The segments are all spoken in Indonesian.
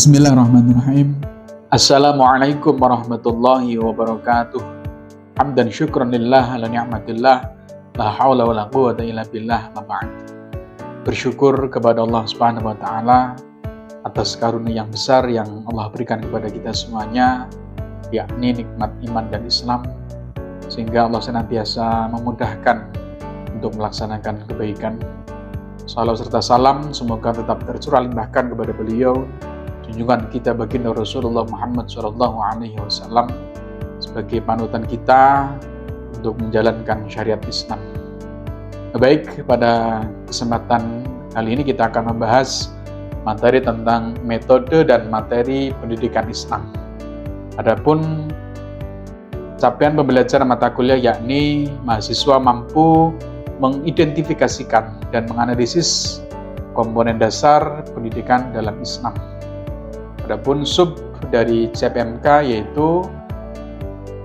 Bismillahirrahmanirrahim. Assalamualaikum warahmatullahi wabarakatuh. Hamdan syukran lillah ala ni'matillah, la hawla wa la quwwata illa billah, ma ba'd. Bersyukur kepada Allah Subhanahu wa taala atas karunia yang besar yang Allah berikan kepada kita semuanya, yakni nikmat iman dan Islam, sehingga Allah senantiasa memudahkan untuk melaksanakan kebaikan. Salam serta salam semoga tetap tercurah limpahkan kepada beliau, junjungan kita baginda Rasulullah Muhammad SAW, sebagai panutan kita untuk menjalankan syariat Islam. Baik, pada kesempatan kali ini kita akan membahas materi tentang metode dan materi pendidikan Islam. Adapun capaian pembelajaran mata kuliah yakni mahasiswa mampu mengidentifikasikan dan menganalisis komponen dasar pendidikan dalam Islam. Adapun sub dari CPMK yaitu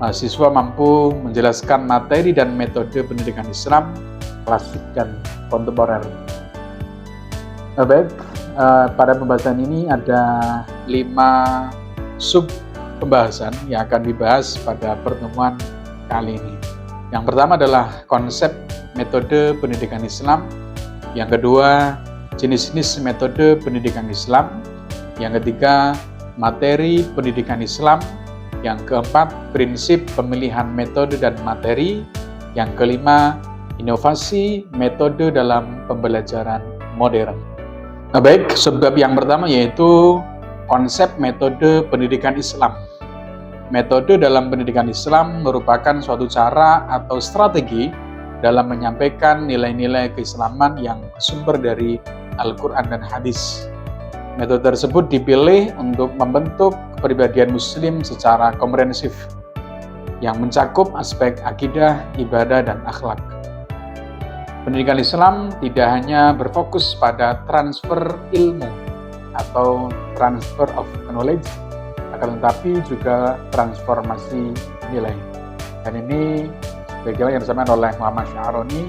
mahasiswa mampu menjelaskan materi dan metode pendidikan Islam klasik dan kontemporer. Baik, pada pembahasan ini ada 5 sub pembahasan yang akan dibahas pada pertemuan kali ini. Yang pertama adalah konsep metode pendidikan Islam, yang kedua jenis-jenis metode pendidikan Islam, yang ketiga materi pendidikan Islam, yang keempat prinsip pemilihan metode dan materi, yang kelima inovasi metode dalam pembelajaran modern. Baik, sebab yang pertama yaitu konsep metode pendidikan Islam. Metode dalam pendidikan Islam merupakan suatu cara atau strategi dalam menyampaikan nilai-nilai keislaman yang bersumber dari Al-Quran dan hadis. Metode tersebut dipilih untuk membentuk kepribadian Muslim secara komprehensif yang mencakup aspek akidah, ibadah, dan akhlak. Pendidikan Islam tidak hanya berfokus pada transfer ilmu atau transfer of knowledge, akan tetapi juga transformasi nilai. Dan ini bagaimana yang disampaikan oleh Muhammad Sya'roni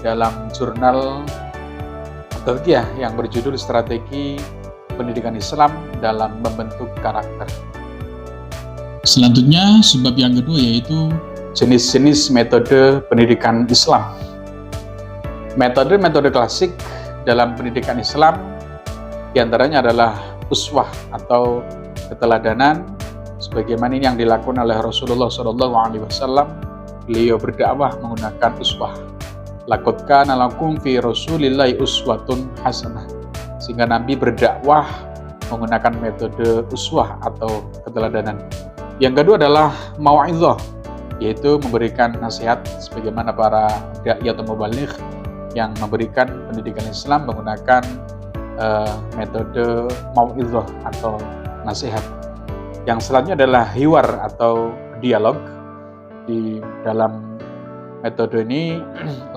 dalam jurnal Tazkiyah yang berjudul Strategi Pendidikan Islam dalam Membentuk Karakter. Selanjutnya, sebab yang kedua yaitu jenis-jenis metode pendidikan Islam. Metode-metode klasik dalam pendidikan Islam diantaranya adalah uswah atau keteladanan, sebagaimana ini yang dilakukan oleh Rasulullah SAW. Beliau berdakwah menggunakan uswah. Laqad kana lakum fi Rasulillahi uswatun hasanah. Sehingga Nabi berdakwah menggunakan metode uswah atau keteladanan. Yang kedua adalah mau'izah, yaitu memberikan nasihat sebagaimana para dai atau mubaligh yang memberikan pendidikan Islam menggunakan metode mau'izah atau nasihat. Yang selanjutnya adalah hiwar atau dialog. Di dalam metode ini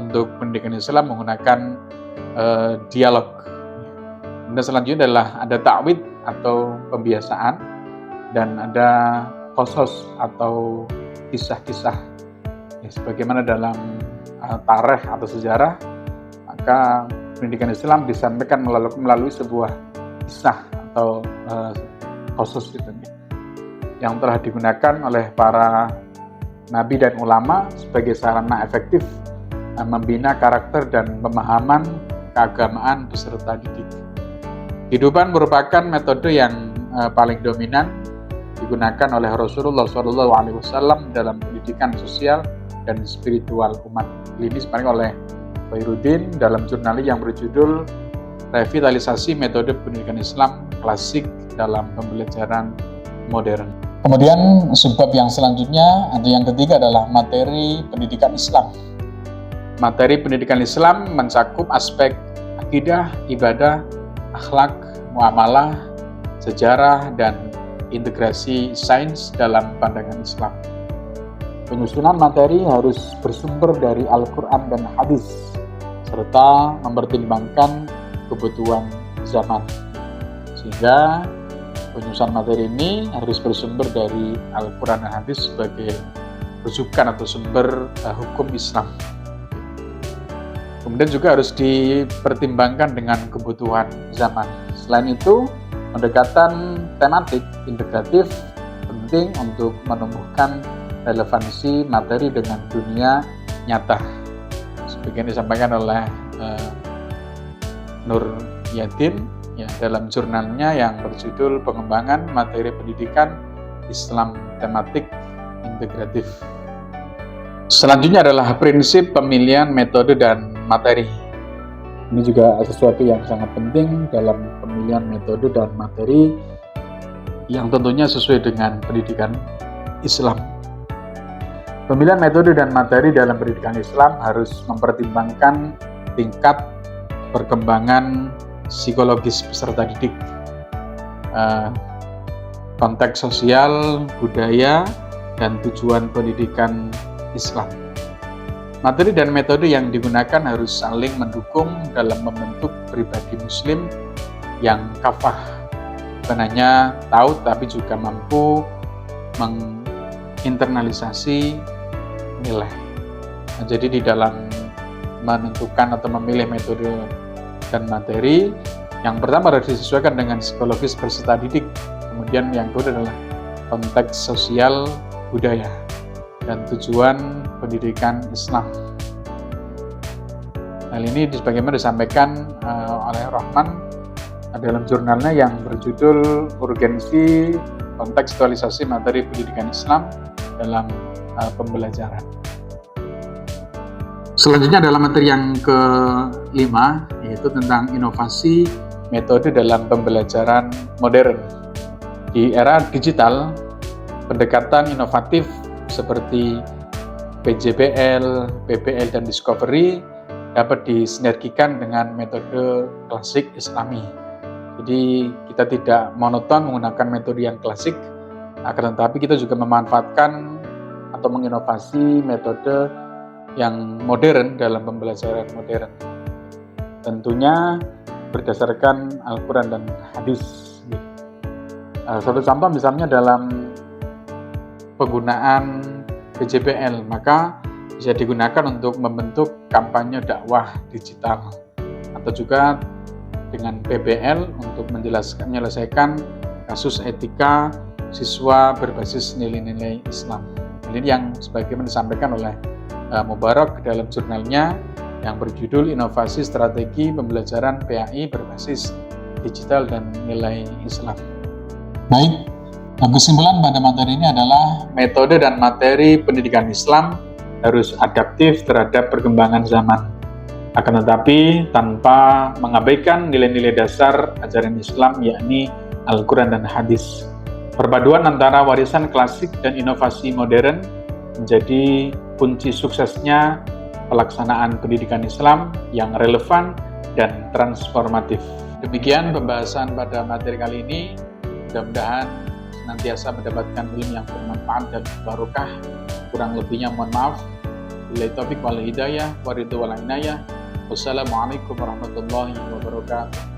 untuk pendidikan Islam menggunakan dialog. Dan selanjutnya adalah ada ta'wid atau pembiasaan, dan ada qasas atau kisah-kisah. Ya, sebagaimana dalam tarikh atau sejarah, maka pendidikan Islam disampaikan melalui sebuah kisah atau qasas itu, yang telah digunakan oleh para nabi dan ulama sebagai sarana efektif membina karakter dan pemahaman keagamaan peserta didik. Kehidupan merupakan metode yang paling dominan digunakan oleh Rasulullah SAW dalam pendidikan sosial dan spiritual umat. Ini disebutkan oleh Khairuddin dalam jurnalnya yang berjudul Revitalisasi Metode Pendidikan Islam Klasik dalam Pembelajaran Modern. Kemudian sebab yang selanjutnya atau yang ketiga adalah materi pendidikan Islam. Materi pendidikan Islam mencakup aspek akidah, ibadah, akhlak, muamalah, sejarah, dan integrasi sains dalam pandangan Islam. Penyusunan materi harus bersumber dari Al-Quran dan hadis, serta mempertimbangkan kebutuhan zaman. Sehingga penyusunan materi ini harus bersumber dari Al-Quran dan hadis sebagai rujukan atau sumber hukum Islam. Kemudian juga harus dipertimbangkan dengan kebutuhan zaman. Selain itu, Pendekatan tematik integratif penting untuk menumbuhkan relevansi materi dengan dunia nyata. Sebagian disampaikan oleh Nur Yadin ya, dalam jurnalnya yang berjudul Pengembangan Materi Pendidikan Islam Tematik Integratif. Selanjutnya adalah prinsip pemilihan metode dan materi. Ini juga sesuatu yang sangat penting dalam pemilihan metode dan materi yang tentunya sesuai dengan pendidikan Islam. Pemilihan metode dan materi dalam pendidikan Islam harus mempertimbangkan tingkat perkembangan psikologis peserta didik, konteks sosial, budaya, dan tujuan pendidikan Islam. Materi dan metode yang digunakan harus saling mendukung dalam membentuk pribadi muslim yang kafah, bukan hanya tahu tapi juga mampu menginternalisasi nilai. Nah, jadi di dalam menentukan atau memilih metode dan materi, yang pertama harus disesuaikan dengan psikologis peserta didik, kemudian yang kedua adalah konteks sosial, budaya, dan tujuan pendidikan Islam. Hal ini sebagaimana disampaikan oleh Rahman dalam jurnalnya yang berjudul Urgensi Kontekstualisasi Materi Pendidikan Islam dalam Pembelajaran. Selanjutnya adalah materi yang kelima, yaitu tentang inovasi metode dalam pembelajaran modern. Di era digital, pendekatan inovatif seperti PJBL, PBL, dan Discovery dapat disinergikan dengan metode klasik Islami. Jadi kita tidak monoton menggunakan metode yang klasik, akan tetapi kita juga memanfaatkan atau menginovasi metode yang modern dalam pembelajaran modern. Tentunya berdasarkan Al-Quran dan hadis. Suatu contoh misalnya dalam penggunaan PJBL, maka bisa digunakan untuk membentuk kampanye dakwah digital, atau juga dengan PBL untuk menyelesaikan kasus etika siswa berbasis nilai-nilai Islam. Ini yang sebagaimana disampaikan oleh Mubarak dalam jurnalnya yang berjudul Inovasi Strategi Pembelajaran PAI Berbasis Digital dan Nilai Islam. Baik, kesimpulan pada materi ini adalah metode dan materi pendidikan Islam harus adaptif terhadap perkembangan zaman. Akan tetapi tanpa mengabaikan nilai-nilai dasar ajaran Islam, yakni Al-Quran dan hadis. Perpaduan antara warisan klasik dan inovasi modern menjadi kunci suksesnya pelaksanaan pendidikan Islam yang relevan dan transformatif. Demikian pembahasan pada materi kali ini. Mudah-mudahan senantiasa mendapatkan ilmu yang bermanfaat dan barokah. Kurang lebihnya mohon maaf. Billahi taufiq wal hidayah, wa ridho wal inayah. Wassalamualaikum warahmatullahi wabarakatuh.